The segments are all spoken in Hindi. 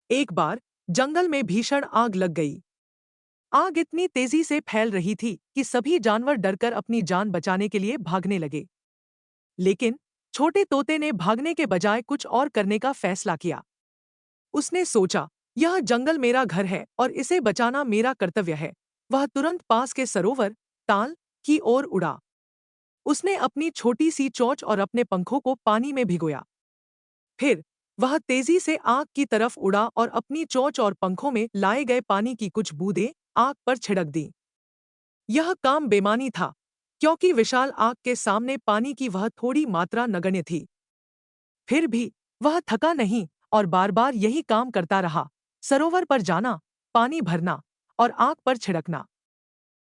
एक बार जंगल में भीषण आग लग गई। आग इतनी तेजी से फैल रही थी कि सभी जानवर डरकर अपनी जान बचाने के लिए भागने लगे। लेकिन छोटे तोते ने भागने के बजाय कुछ और करने का फैसला किया। उसने सोचा, यह जंगल मेरा घर है और इसे बचाना मेरा कर्तव्य है। वह तुरंत पास के सरोवर ताल की ओर उड़ा। उसने अपनी छोटी सी चोंच और अपने पंखों को पानी में भिगोया। फिर वह तेजी से आग की तरफ उड़ा और अपनी चोंच और पंखों में लाए गए पानी की कुछ बूंदें आग पर छिड़क दी। यह काम बेमानी था, क्योंकि विशाल आग के सामने पानी की वह थोड़ी मात्रा नगण्य थी। फिर भी वह थका नहीं और बार बार यही काम करता रहा। सरोवर पर जाना, पानी भरना और आग पर छिड़कना।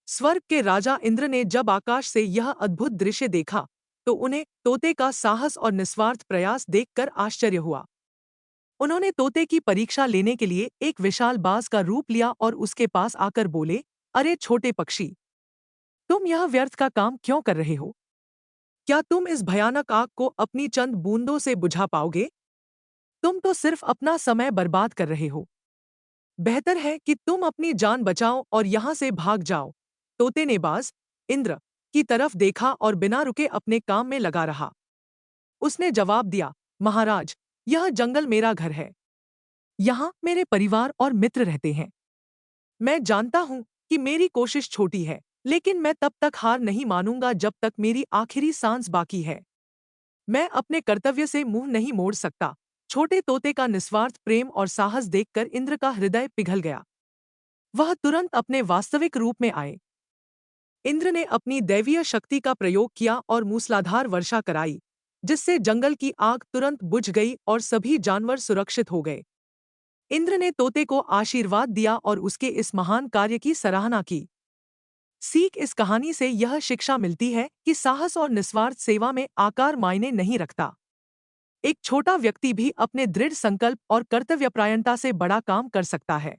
स्वर्ग के राजा इंद्र ने जब आकाश से यह अद्भुत दृश्य देखा, तो उन्हें तोते का साहस और निस्वार्थ प्रयास देखकर आश्चर्य हुआ। उन्होंने तोते की परीक्षा लेने के लिए एक विशाल बाज का रूप लिया और उसके पास आकर बोले, अरे छोटे पक्षी, तुम यह व्यर्थ का काम क्यों कर रहे हो? क्या तुम इस भयानक आग को अपनी चंद बूंदों से बुझा पाओगे? तुम तो सिर्फ अपना समय बर्बाद कर रहे हो। बेहतर है कि तुम अपनी जान बचाओ और यहाँ से भाग जाओ। तोते ने बाज इंद्र की तरफ देखा और बिना रुके अपने काम में लगा रहा। उसने जवाब दिया, महाराज, यह जंगल मेरा घर है। यहाँ मेरे परिवार और मित्र रहते हैं। मैं जानता हूँ कि मेरी कोशिश छोटी है, लेकिन मैं तब तक हार नहीं मानूंगा जब तक मेरी आखिरी सांस बाकी है। मैं अपने कर्तव्य से मुंह नहीं मोड़ सकता। छोटे तोते का निस्वार्थ प्रेम और साहस देखकर इंद्र का हृदय पिघल गया। वह तुरंत अपने वास्तविक रूप में आए। इंद्र ने अपनी दैवीय शक्ति का प्रयोग किया और मूसलाधार वर्षा कराई, जिससे जंगल की आग तुरंत बुझ गई और सभी जानवर सुरक्षित हो गए। इंद्र ने तोते को आशीर्वाद दिया और उसके इस महान कार्य की सराहना की। सीख इस कहानी से यह शिक्षा मिलती है कि साहस और निस्वार्थ सेवा में आकार मायने नहीं रखता। एक छोटा व्यक्ति भी अपने दृढ़ संकल्प और कर्तव्यपरायणता से बड़ा काम कर सकता है।